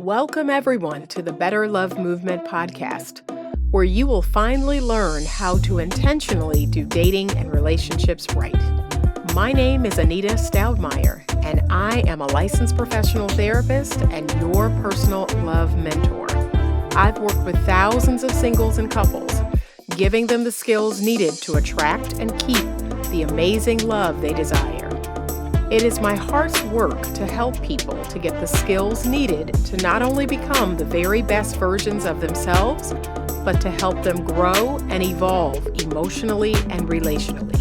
Welcome everyone to the Better Love Movement podcast, where you will finally learn how to intentionally do dating and relationships right. My name is Anitastoudmire, and I am a licensed professional therapist and your personal love mentor. I've worked with thousands of singles and couples, giving them the skills needed to attract and keep the amazing love they desire. It is my heart's work to help people to get the skills needed to not only become the very best versions of themselves, but to help them grow and evolve emotionally and relationally.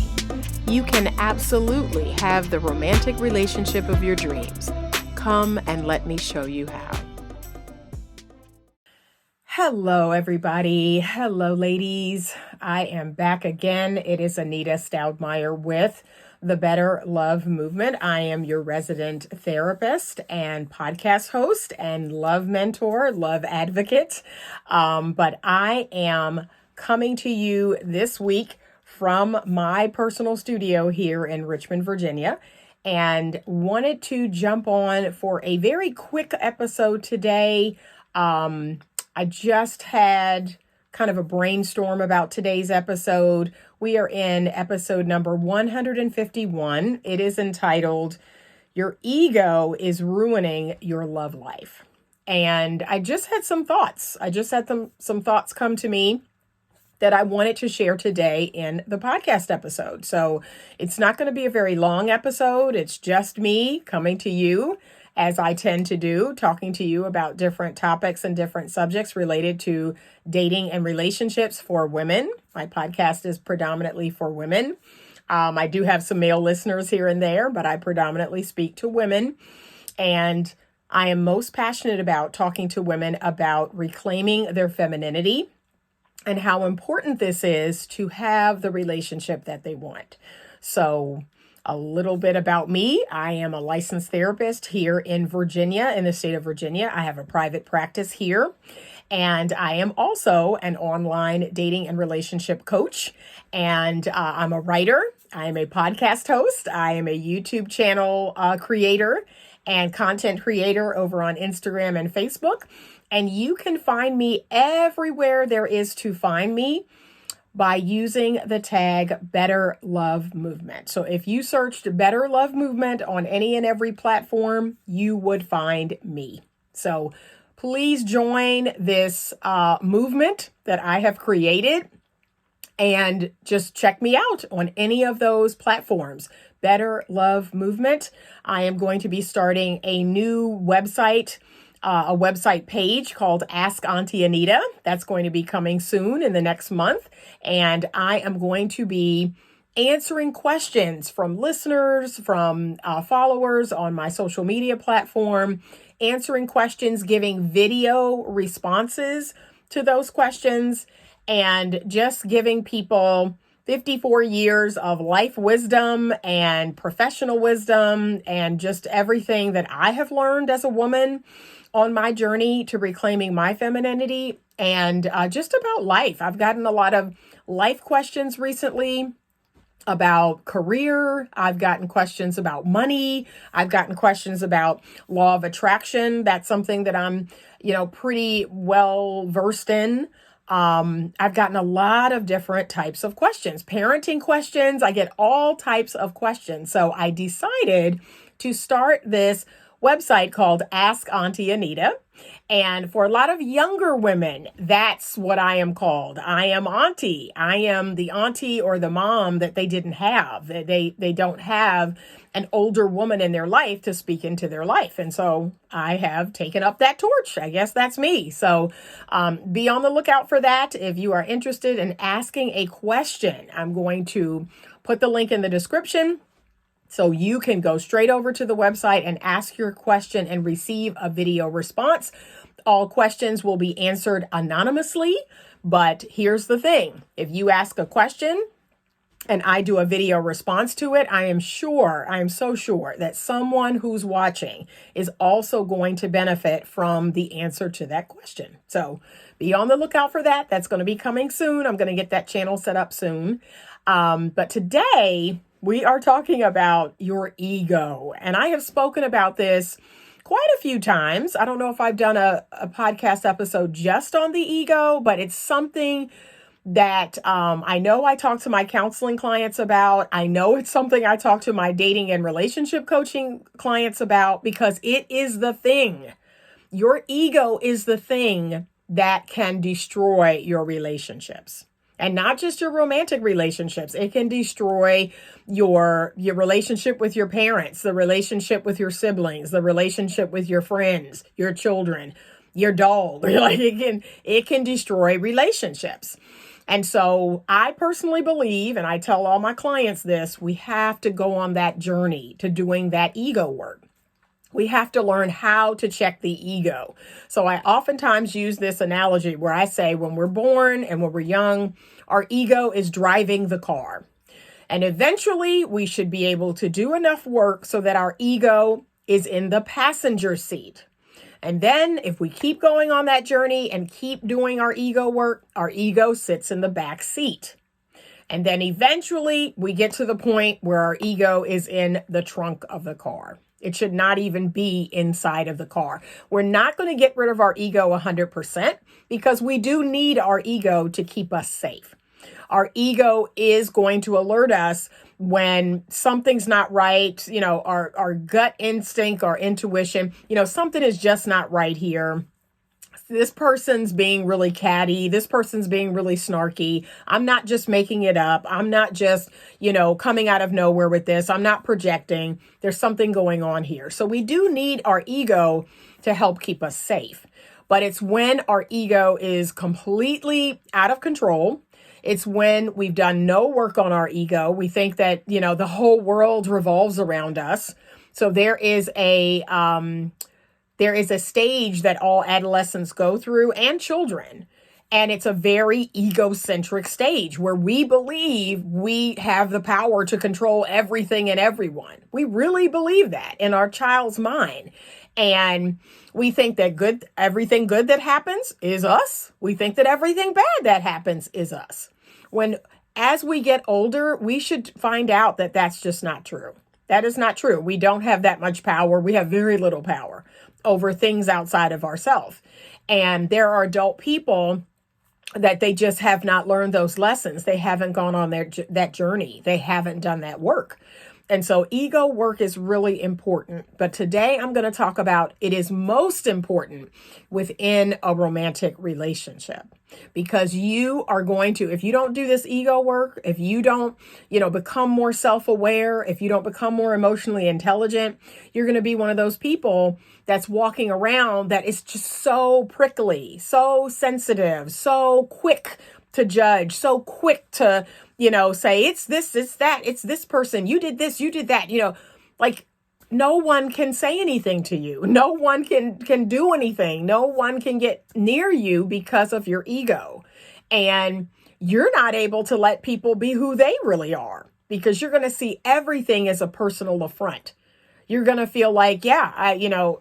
You can absolutely have the romantic relationship of your dreams. Come and let me show you how. Hello, everybody. Hello, ladies. I am back again. It is Anitastoudmire with the Better Love Movement. I am your resident therapist and podcast host and love mentor, love advocate. But I am coming to you this week from my personal studio here in Richmond, Virginia, and wanted to jump on for a very quick episode today. I just had kind of a brainstorm about today's episode. We are in episode number 151. It is entitled, Your Ego is Ruining Your Love Life. And I just had some thoughts. Some thoughts come to me that I wanted to share today in the podcast episode. So it's not going to be a very long episode. It's just me coming to you, as I tend to do, talking to you about different topics and different subjects related to dating and relationships for women. My podcast is predominantly for women. I do have some male listeners here and there, but I predominantly speak to women. And I am most passionate about talking to women about reclaiming their femininity and how important this is to have the relationship that they want. So a little bit about me. I am a licensed therapist here in Virginia, in the state of Virginia. I have a private practice here, and I am also an online dating and relationship coach, and I'm a writer. I am a podcast host. I am a YouTube channel creator and content creator over on Instagram and Facebook, and you can find me everywhere there is to find me by using the tag Better Love Movement. So if you searched Better Love Movement on any and every platform, you would find me. So please join this movement that I have created and just check me out on any of those platforms. Better Love Movement. I am going to be starting a new website, a website page called Ask Auntie Anita. That's going to be coming soon in the next month. And I am going to be answering questions from listeners, from followers on my social media platform, answering questions, giving video responses to those questions, and just giving people 54 years of life wisdom and professional wisdom and just everything that I have learned as a woman on my journey to reclaiming my femininity and just about life. I've gotten a lot of life questions recently about career. I've gotten questions about money. I've gotten questions about law of attraction. That's something that I'm, pretty well versed in. I've gotten a lot of different types of questions, parenting questions. I get all types of questions. So I decided to start this website called Ask Auntie Anita. And for a lot of younger women, that's what I am called. I am auntie. I am the auntie or the mom that they didn't have. They don't have an older woman in their life to speak into their life. And so I have taken up that torch. I guess that's me. So be on the lookout for that. If you are interested in asking a question, I'm going to put the link in the description, so you can go straight over to the website and ask your question and receive a video response. All questions will be answered anonymously, but here's the thing. If you ask a question and I do a video response to it, I am so sure that someone who's watching is also going to benefit from the answer to that question. So be on the lookout for that. That's going to be coming soon. I'm going to get that channel set up soon. But today we are talking about your ego. And I have spoken about this quite a few times. I don't know if I've done a podcast episode just on the ego, but it's something that I know I talk to my counseling clients about. I know it's something I talk to my dating and relationship coaching clients about, because it is the thing. Your ego is the thing that can destroy your relationships. And not just your romantic relationships. It can destroy your relationship with your parents, the relationship with your siblings, the relationship with your friends, your children, your dog. Like it can destroy relationships. And so I personally believe, and I tell all my clients this, we have to go on that journey to doing that ego work. We have to learn how to check the ego. So I oftentimes use this analogy where I say when we're born and when we're young, our ego is driving the car. And eventually we should be able to do enough work so that our ego is in the passenger seat. And then if we keep going on that journey and keep doing our ego work, our ego sits in the back seat. And then eventually we get to the point where our ego is in the trunk of the car. It should not even be inside of the car. We're not going to get rid of our ego 100% because we do need our ego to keep us safe. Our ego is going to alert us when something's not right, our gut instinct, our intuition, something is just not right here. This person's being really catty. This person's being really snarky. I'm not just making it up. I'm not just, coming out of nowhere with this. I'm not projecting. There's something going on here. So we do need our ego to help keep us safe. But it's when our ego is completely out of control. It's when we've done no work on our ego. We think that, the whole world revolves around us. So there is a stage that all adolescents go through and children. And it's a very egocentric stage where we believe we have the power to control everything and everyone. We really believe that in our child's mind. And we think that everything good that happens is us. We think that everything bad that happens is us. When, as we get older, we should find out that that's just not true. That is not true. We don't have that much power. We have very little power over things outside of ourselves. And there are adult people that they just have not learned those lessons. They haven't gone on that journey. They haven't done that work. And so ego work is really important. But today I'm going to talk about it is most important within a romantic relationship, because you are going to, if you don't do this ego work, if you don't, become more self-aware, if you don't become more emotionally intelligent, you're going to be one of those people that's walking around that is just so prickly, so sensitive, so quick to judge, so quick to, say it's this, it's that, it's this person, you did this, you did that, like no one can say anything to you. No one can do anything. No one can get near you because of your ego. And you're not able to let people be who they really are, because you're going to see everything as a personal affront. You're going to feel like,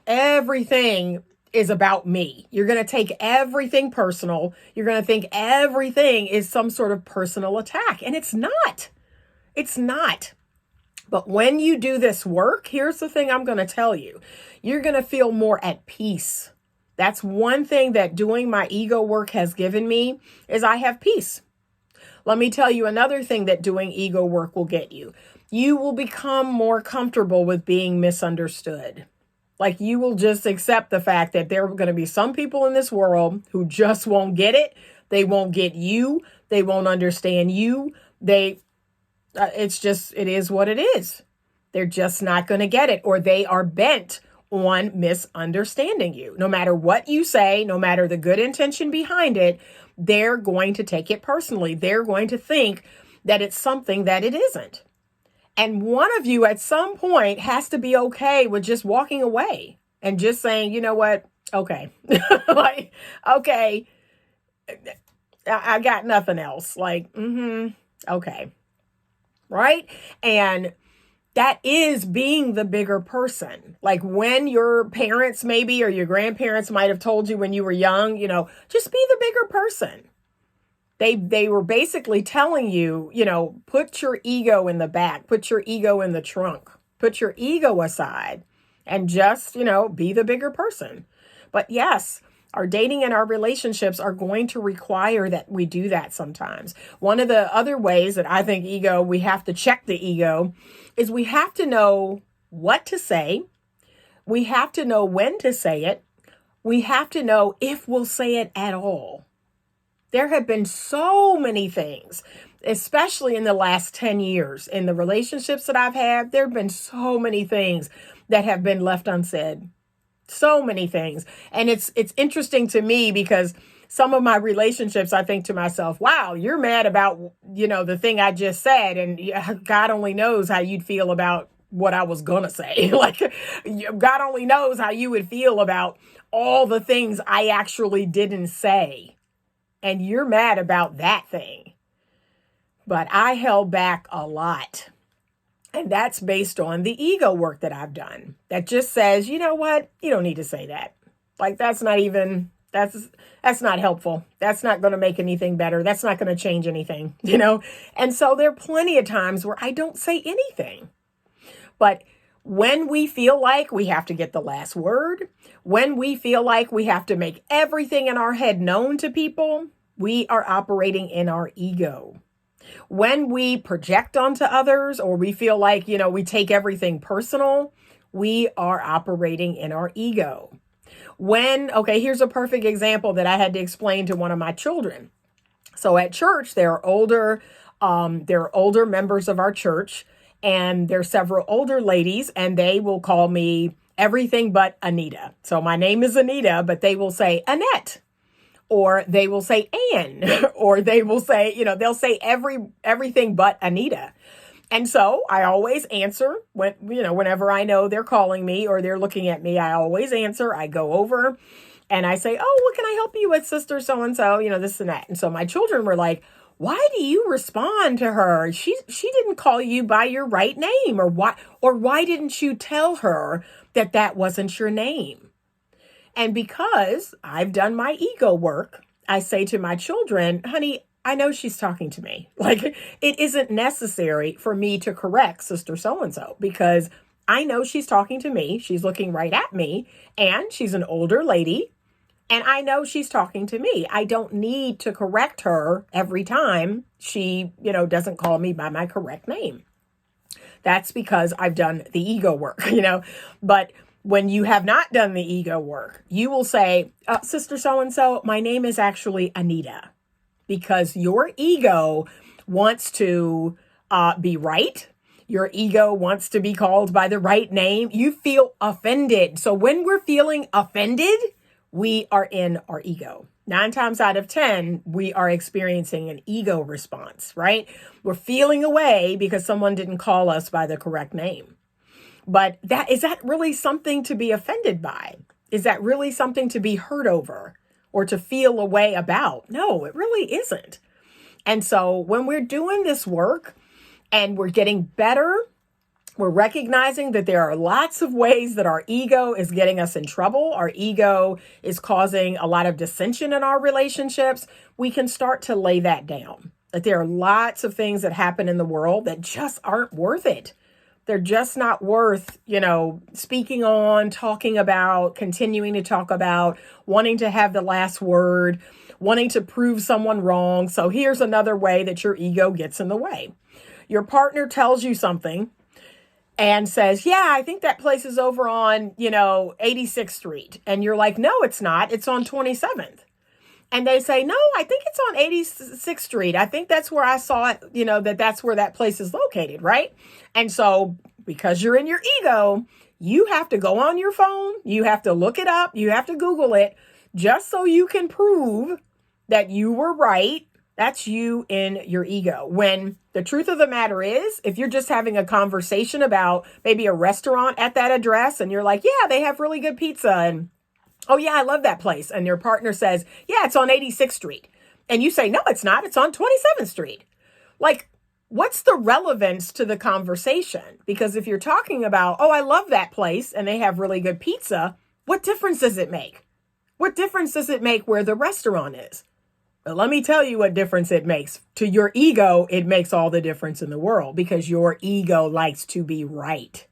everything is about me. You're going to take everything personal. You're going to think everything is some sort of personal attack. And it's not. It's not. But when you do this work, here's the thing I'm going to tell you. You're going to feel more at peace. That's one thing that doing my ego work has given me, is I have peace. Let me tell you another thing that doing ego work will get you. You will become more comfortable with being misunderstood. Like you will just accept the fact that there are going to be some people in this world who just won't get it. They won't get you. They won't understand you. It is what it is. They're just not going to get it, or they are bent on misunderstanding you. No matter what you say, no matter the good intention behind it, they're going to take it personally. They're going to think that it's something that it isn't. And one of you at some point has to be okay with just walking away and just saying, you know what? Okay. Like, okay, I got nothing else. Like, okay. Right? And that is being the bigger person. Like when your parents maybe, or your grandparents might have told you when you were young, just be the bigger person. They were basically telling you, put your ego in the back, put your ego in the trunk, put your ego aside and just, be the bigger person. But yes, our dating and our relationships are going to require that we do that sometimes. One of the other ways that I think we have to check the ego is we have to know what to say. We have to know when to say it. We have to know if we'll say it at all. There have been so many things, especially in the last 10 years, in the relationships that I've had. There have been so many things that have been left unsaid. So many things. And it's interesting to me because some of my relationships, I think to myself, wow, you're mad about, the thing I just said. And God only knows how you'd feel about what I was going to say. Like, God only knows how you would feel about all the things I actually didn't say. And you're mad about that thing. But I held back a lot. And that's based on the ego work that I've done. That just says, you know what? You don't need to say that. Like, that's not helpful. That's not going to make anything better. That's not going to change anything, And so there are plenty of times where I don't say anything. But when we feel like we have to get the last word, when we feel like we have to make everything in our head known to people, we are operating in our ego. When we project onto others, or we feel like, we take everything personal, we are operating in our ego. Here's a perfect example that I had to explain to one of my children. So at church, there are older members of our church, and there are several older ladies, and they will call me everything but Anita. So my name is Anita, but they will say Annette, or they will say Ann, or they will say, they'll say everything but Anita. And so I always answer whenever I know they're calling me or they're looking at me, I always answer. I go over and I say, oh, what can I help you with, sister so-and-so, this and that. And so my children were like, why do you respond to her? She didn't call you by your right name, or why didn't you tell her that wasn't your name? And because I've done my ego work, I say to my children, honey, I know she's talking to me. Like, it isn't necessary for me to correct sister so-and-so because I know she's talking to me. She's looking right at me, and she's an older lady. And I know she's talking to me. I don't need to correct her every time she, doesn't call me by my correct name. That's because I've done the ego work, But when you have not done the ego work, you will say, sister so-and-so, my name is actually Anita, because your ego wants to be right. Your ego wants to be called by the right name. You feel offended. So when we're feeling offended, we are in our ego. 9 times out of 10, we are experiencing an ego response, right? We're feeling away because someone didn't call us by the correct name. But is that really something to be offended by? Is that really something to be hurt over or to feel a way about? No, it really isn't. And so when we're doing this work and we're getting better, we're recognizing that there are lots of ways that our ego is getting us in trouble. Our ego is causing a lot of dissension in our relationships. We can start to lay that down. That there are lots of things that happen in the world that just aren't worth it. They're just not worth, speaking on, talking about, continuing to talk about, wanting to have the last word, wanting to prove someone wrong. So here's another way that your ego gets in the way. Your partner tells you something and says, yeah, I think that place is over on, 86th Street. And you're like, no, it's not. It's on 27th. And they say, no, I think it's on 86th Street. I think that's where I saw it, that's where that place is located, right? And so because you're in your ego, you have to go on your phone. You have to look it up. You have to Google it just so you can prove that you were right. That's you in your ego. When the truth of the matter is, if you're just having a conversation about maybe a restaurant at that address and you're like, yeah, they have really good pizza and oh yeah, I love that place. And your partner says, yeah, it's on 86th Street. And you say, no, it's not. It's on 27th Street. Like, what's the relevance to the conversation? Because if you're talking about, oh, I love that place and they have really good pizza, what difference does it make? What difference does it make where the restaurant is? But let me tell you what difference it makes. To your ego, it makes all the difference in the world because your ego likes to be right.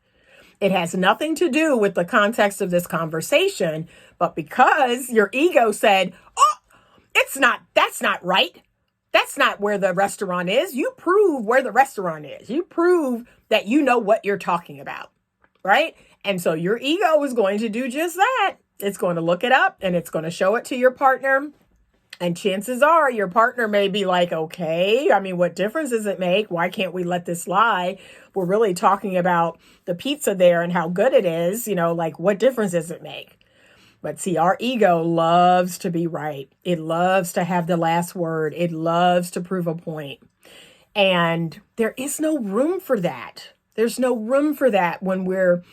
It has nothing to do with the context of this conversation, but because your ego said, oh, that's not right. That's not where the restaurant is. You prove where the restaurant is. You prove that you know what you're talking about, right? And so your ego is going to do just that. It's going to look it up and it's going to show it to your partner. And chances are your partner may be like, okay, I mean, what difference does it make? Why can't we let this lie? We're really talking about the pizza there and how good it is. Like, what difference does it make? But see, our ego loves to be right. It loves to have the last word. It loves to prove a point. And there is no room for that. There's no room for that when we're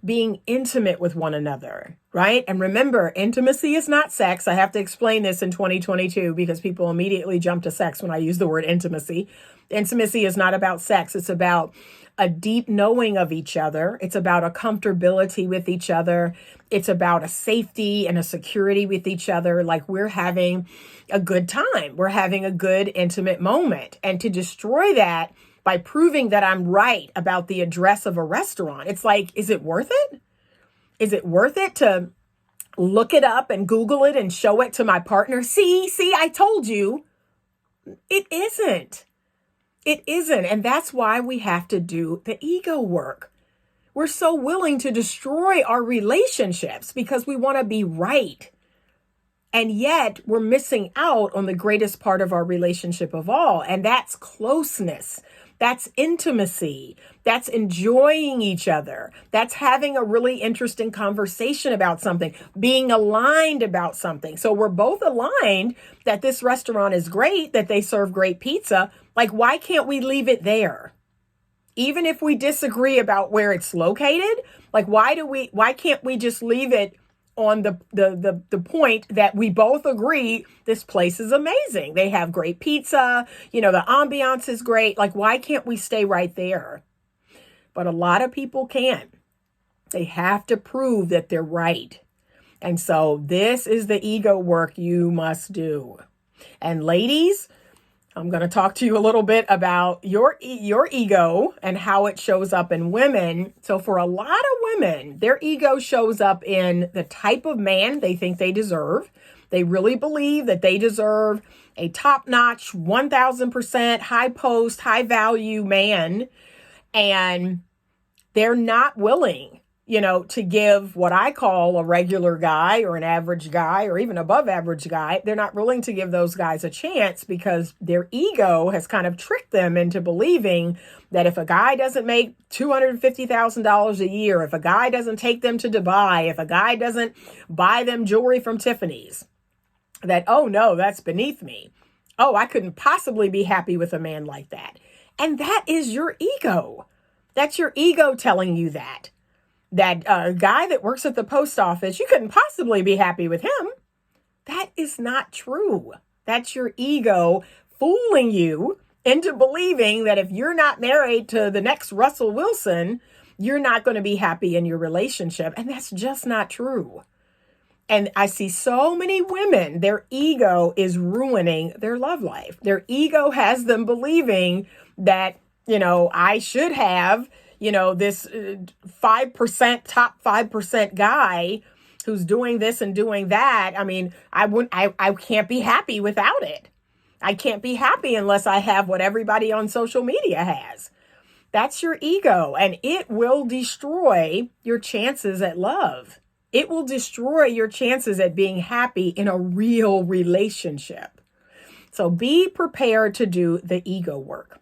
being intimate with one another, right? And remember, intimacy is not sex. I have to explain this in 2022 because people immediately jump to sex when I use the word intimacy. Intimacy is not about sex. It's about a deep knowing of each other. It's about a comfortability with each other. It's about a safety and a security with each other. Like we're having a good time. We're having a good intimate moment. And to destroy that by proving that I'm right about the address of a restaurant, it's like, is it worth it? Is it worth it to look it up and Google it and show it to my partner? See, I told you. It isn't. It isn't. And that's why we have to do the ego work. We're so willing to destroy our relationships because we want to be right. And yet we're missing out on the greatest part of our relationship of all. And that's closeness. That's intimacy. That's enjoying each other. That's having a really interesting conversation about something, being aligned about something. So we're both aligned that this restaurant is great, that they serve great pizza. Like, why can't we leave it there? Even if we disagree about where it's located, like, why can't we just leave it on the point that we both agree this place is amazing. They have great pizza, the ambiance is great. Like, why can't we stay right there? But a lot of people can't. They have to prove that they're right. And so this is the ego work you must do. And ladies, I'm going to talk to you a little bit about your ego and how it shows up in women. So for a lot of women, their ego shows up in the type of man they think they deserve. They really believe that they deserve a top-notch, 1,000% high post, high value man. And they're not willing, to give what I call a regular guy or an average guy or even above average guy. They're not willing to give those guys a chance because their ego has kind of tricked them into believing that if a guy doesn't make $250,000 a year, if a guy doesn't take them to Dubai, if a guy doesn't buy them jewelry from Tiffany's, that, oh no, that's beneath me. Oh, I couldn't possibly be happy with a man like that. And that is your ego. That's your ego telling you that. That guy that works at the post office, you couldn't possibly be happy with him. That is not true. That's your ego fooling you into believing that if you're not married to the next Russell Wilson, you're not going to be happy in your relationship. And that's just not true. And I see so many women, their ego is ruining their love life. Their ego has them believing that, I should have this 5%, top 5% guy who's doing this and doing that. I mean, I can't be happy without it. I can't be happy unless I have what everybody on social media has. That's your ego, and it will destroy your chances at love. It will destroy your chances at being happy in a real relationship. So be prepared to do the ego work.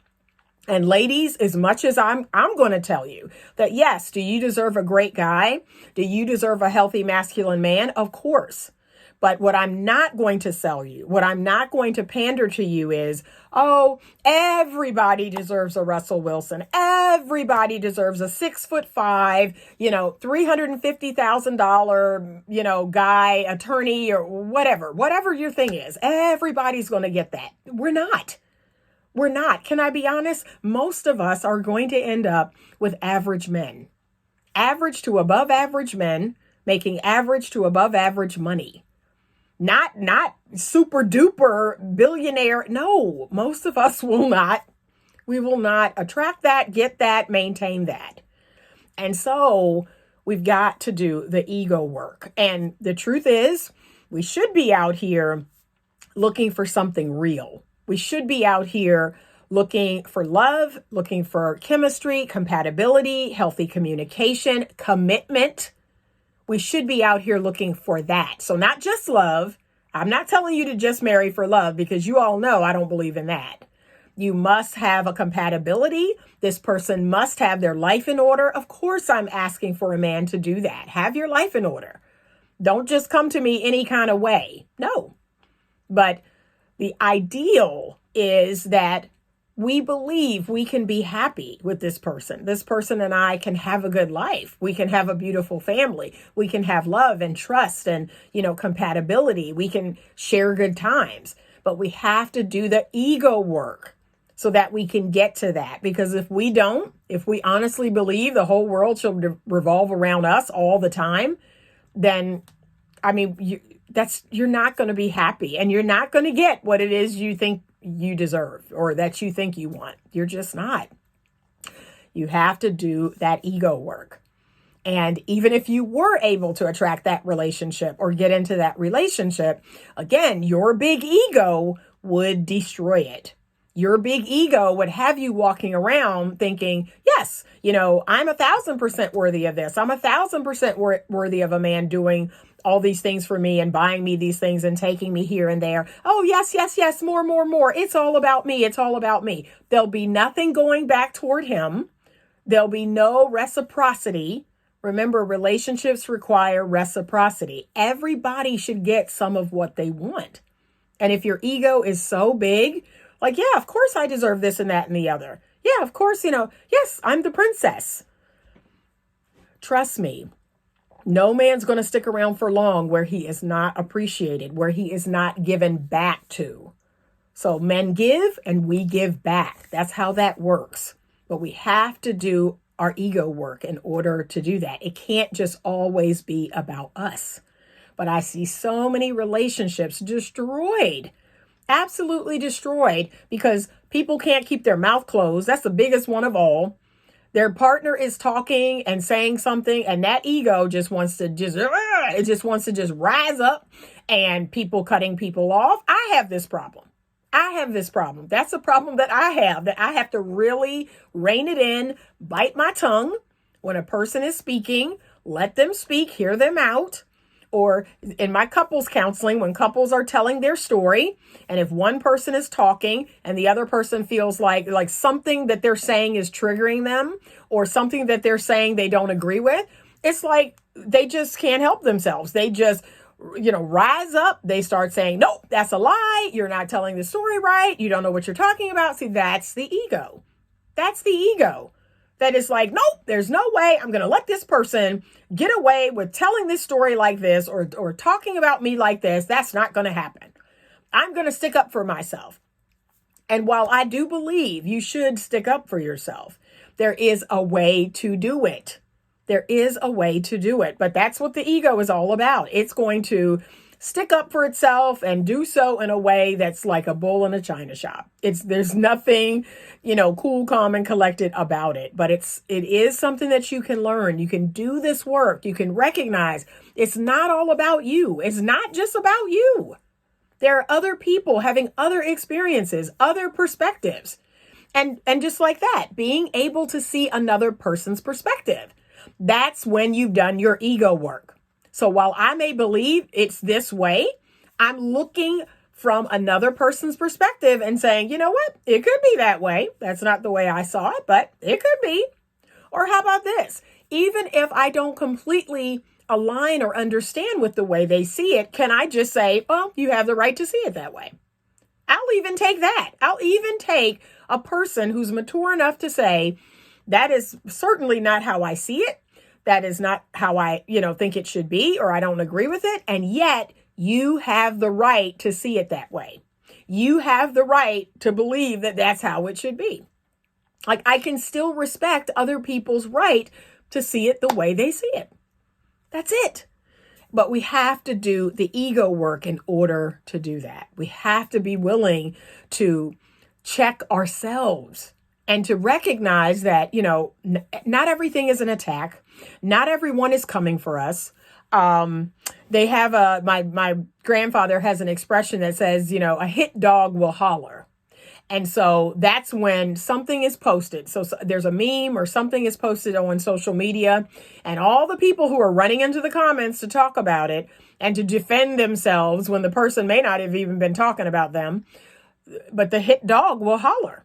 And ladies, as much as I'm going to tell you that, yes, do you deserve a great guy? Do you deserve a healthy masculine man? Of course. But what I'm not going to sell you, what I'm not going to pander to you is, oh, everybody deserves a Russell Wilson. Everybody deserves a 6'5", $350,000, guy, attorney, or whatever your thing is. Everybody's going to get that. We're not. We're not. Can I be honest? Most of us are going to end up with average men. Average to above average men making average to above average money. Not super duper billionaire. No, most of us will not. We will not attract that, get that, maintain that. And so we've got to do the ego work. And the truth is, we should be out here looking for something real. We should be out here looking for love, looking for chemistry, compatibility, healthy communication, commitment. We should be out here looking for that. So not just love. I'm not telling you to just marry for love, because you all know I don't believe in that. You must have a compatibility. This person must have their life in order. Of course, I'm asking for a man to do that. Have your life in order. Don't just come to me any kind of way. No. But the ideal is that we believe we can be happy with this person. This person and I can have a good life. We can have a beautiful family. We can have love and trust and, compatibility. We can share good times. But we have to do the ego work so that we can get to that. Because if we don't, if we honestly believe the whole world should revolve around us all the time, then, you're not going to be happy, and you're not going to get what it is you think you deserve or that you think you want. You're just not. You have to do that ego work. And even if you were able to attract that relationship or get into that relationship, again, your big ego would destroy it. Your big ego would have you walking around thinking, yes, I'm 1,000% worthy of this. I'm 1,000% worthy of a man doing all these things for me and buying me these things and taking me here and there. Oh, yes, yes, yes, more, more, more. It's all about me. It's all about me. There'll be nothing going back toward him. There'll be no reciprocity. Remember, relationships require reciprocity. Everybody should get some of what they want. And if your ego is so big, like, yeah, of course I deserve this and that and the other. Yeah, of course, yes, I'm the princess. Trust me, no man's going to stick around for long where he is not appreciated, where he is not given back to. So men give and we give back. That's how that works. But we have to do our ego work in order to do that. It can't just always be about us. But I see so many relationships destroyed, absolutely destroyed, because people can't keep their mouth closed. That's the biggest one of all. Their partner is talking and saying something, and that ego just wants to just rise up, and people cutting people off. I have this problem. That's a problem that I have to really rein it in, bite my tongue when a person is speaking, let them speak, hear them out. Or in my couples counseling, when couples are telling their story, and if one person is talking and the other person feels like something that they're saying is triggering them, or something that they're saying they don't agree with, it's like they just can't help themselves. They just, rise up. They start saying, nope, that's a lie. You're not telling the story right. You don't know what you're talking about. See, that's the ego. That's the ego. That is like, nope, there's no way I'm going to let this person get away with telling this story like this or talking about me like this. That's not going to happen. I'm going to stick up for myself. And while I do believe you should stick up for yourself, there is a way to do it. There is a way to do it. But that's what the ego is all about. It's going to stick up for itself and do so in a way that's like a bull in a china shop. There's nothing, cool, calm, and collected about it. But it is something that you can learn. You can do this work. You can recognize it's not all about you. It's not just about you. There are other people having other experiences, other perspectives. And just like that, being able to see another person's perspective. That's when you've done your ego work. So while I may believe it's this way, I'm looking from another person's perspective and saying, you know what? It could be that way. That's not the way I saw it, but it could be. Or how about this? Even if I don't completely align or understand with the way they see it, can I just say, well, you have the right to see it that way? I'll even take that. I'll even take a person who's mature enough to say, that is certainly not how I see it. That is not how I, think it should be, or I don't agree with it. And yet you have the right to see it that way. You have the right to believe that that's how it should be. Like, I can still respect other people's right to see it the way they see it. That's it. But we have to do the ego work in order to do that. We have to be willing to check ourselves. and to recognize that, not everything is an attack. Not everyone is coming for us. They have my grandfather has an expression that says, a hit dog will holler. And so that's when something is posted. So there's a meme or something is posted on social media, and all the people who are running into the comments to talk about it and to defend themselves when the person may not have even been talking about them, but the hit dog will holler.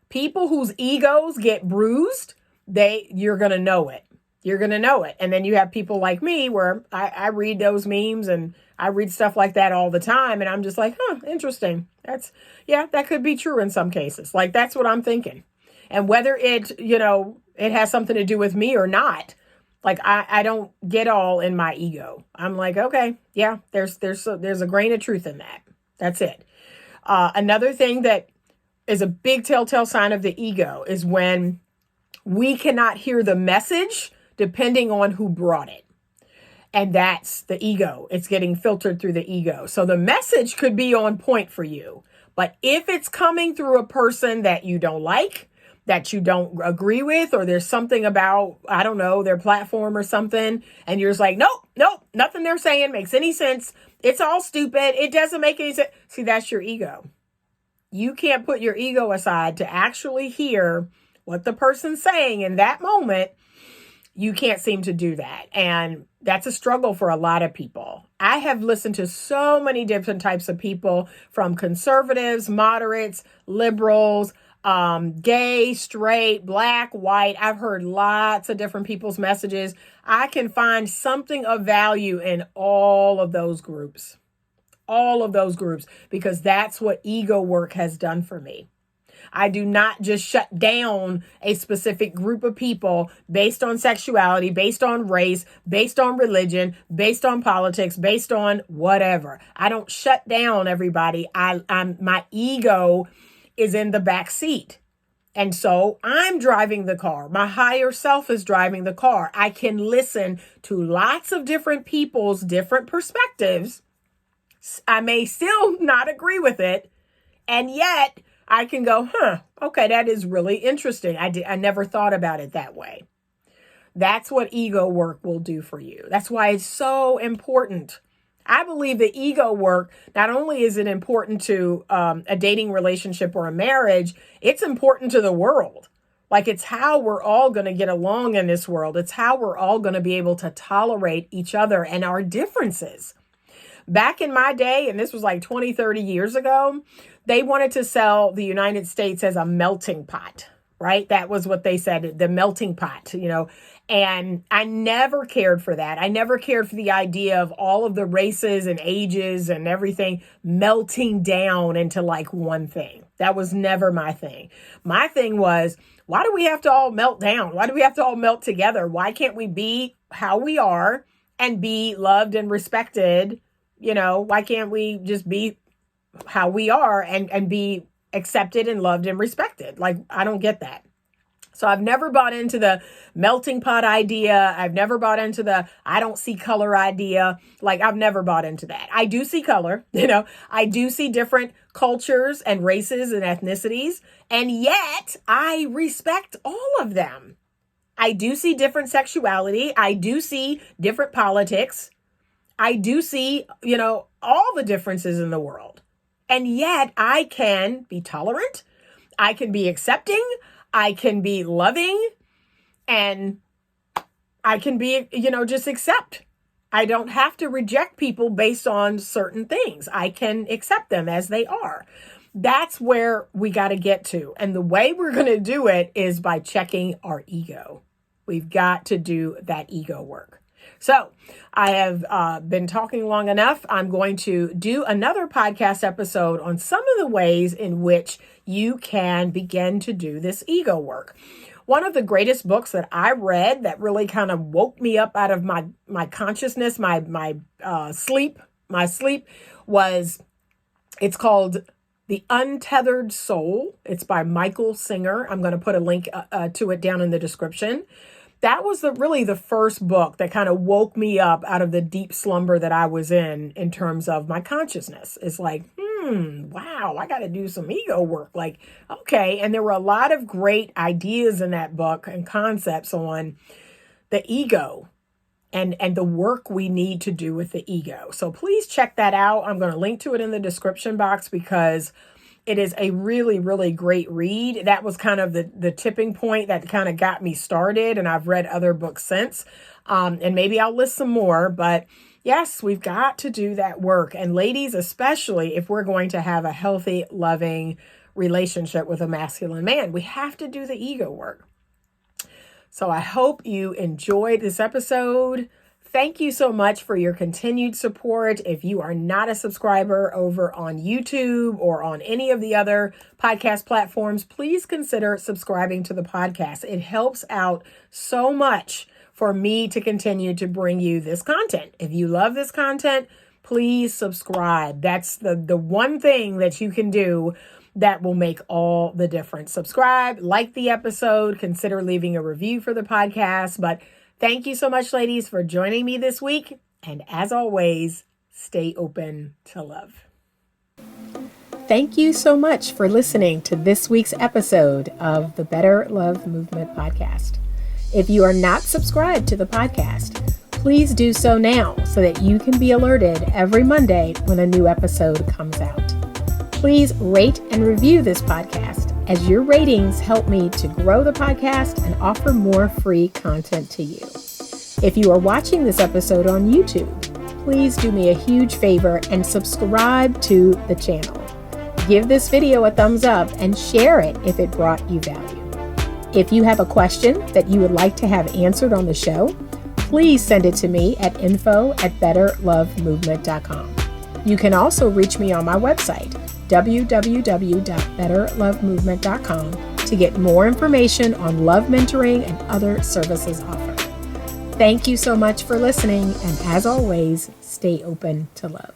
People whose egos get bruised, you're going to know it. You're going to know it. And then you have people like me where I read those memes and I read stuff like that all the time. And I'm just like, interesting. That could be true in some cases. Like, that's what I'm thinking. And whether it has something to do with me or not, like, I don't get all in my ego. I'm like, okay, yeah, there's a grain of truth in that. That's it. Another thing that is a big telltale sign of the ego is when we cannot hear the message depending on who brought it. And that's the ego. It's getting filtered through the ego. So the message could be on point for you. But if it's coming through a person that you don't like, that you don't agree with, or there's something about, I don't know, their platform or something, and you're just like, nope, nothing they're saying makes any sense. It's all stupid. It doesn't make any sense. See, that's your ego. You can't put your ego aside to actually hear what the person's saying in that moment. You can't seem to do that. And that's a struggle for a lot of people. I have listened to so many different types of people, from conservatives, moderates, liberals, gay, straight, black, white. I've heard lots of different people's messages. I can find something of value in all of those groups. All of those groups, because that's what ego work has done for me. I do not just shut down a specific group of people based on sexuality, based on race, based on religion, based on politics, based on whatever. I don't shut down everybody. My ego is in the back seat. And so I'm driving the car. My higher self is driving the car. I can listen to lots of different people's different perspectives. I may still not agree with it. And yet I can go, okay, that is really interesting. I never thought about it that way. That's what ego work will do for you. That's why it's so important. I believe the ego work, not only is it important to a dating relationship or a marriage, it's important to the world. Like, it's how we're all going to get along in this world. It's how we're all going to be able to tolerate each other and our differences. Back in my day, and this was like 20, 30 years ago, they wanted to sell the United States as a melting pot, right? That was what they said, the melting pot, and I never cared for that. I never cared for the idea of all of the races and ages and everything melting down into like one thing. That was never my thing. My thing was, why do we have to all melt down? Why do we have to all melt together? Why can't we be how we are and be loved and respected? Why can't we just be how we are and be accepted and loved and respected? Like, I don't get that. So I've never bought into the melting pot idea. I've never bought into the I don't see color idea. Like, I've never bought into that. I do see color, I do see different cultures and races and ethnicities. And yet I respect all of them. I do see different sexuality. I do see different politics. I do see, all the differences in the world. And yet I can be tolerant. I can be accepting. I can be loving. And I can be, just accept. I don't have to reject people based on certain things. I can accept them as they are. That's where we got to get to. And the way we're going to do it is by checking our ego. We've got to do that ego work. So I have been talking long enough. I'm going to do another podcast episode on some of the ways in which you can begin to do this ego work. One of the greatest books that I read that really kind of woke me up out of my consciousness, my sleep was, it's called The Untethered Soul. It's by Michael Singer. I'm going to put a link to it down in the description. That was really the first book that kind of woke me up out of the deep slumber that I was in terms of my consciousness. It's like, wow, I got to do some ego work. Like, okay. And there were a lot of great ideas in that book and concepts on the ego and the work we need to do with the ego. So please check that out. I'm going to link to it in the description box because it is a really, really great read. That was kind of the tipping point that kind of got me started. And I've read other books since. And maybe I'll list some more. But yes, we've got to do that work. And ladies, especially if we're going to have a healthy, loving relationship with a masculine man, we have to do the ego work. So I hope you enjoyed this episode. Thank you so much for your continued support. If you are not a subscriber over on YouTube or on any of the other podcast platforms, please consider subscribing to the podcast. It helps out so much for me to continue to bring you this content. If you love this content, please subscribe. That's the one thing that you can do that will make all the difference. Subscribe, like the episode, consider leaving a review for the podcast. But thank you so much, ladies, for joining me this week. And as always, stay open to love. Thank you so much for listening to this week's episode of the Better Love Movement podcast. If you are not subscribed to the podcast, please do so now so that you can be alerted every Monday when a new episode comes out. Please rate and review this podcast, as your ratings help me to grow the podcast and offer more free content to you. If you are watching this episode on YouTube, please do me a huge favor and subscribe to the channel. Give this video a thumbs up and share it if it brought you value. If you have a question that you would like to have answered on the show, please send it to me at info@betterlovemovement.com. You can also reach me on my website, www.betterlovemovement.com, to get more information on love mentoring and other services offered. Thank you so much for listening, and as always, stay open to love.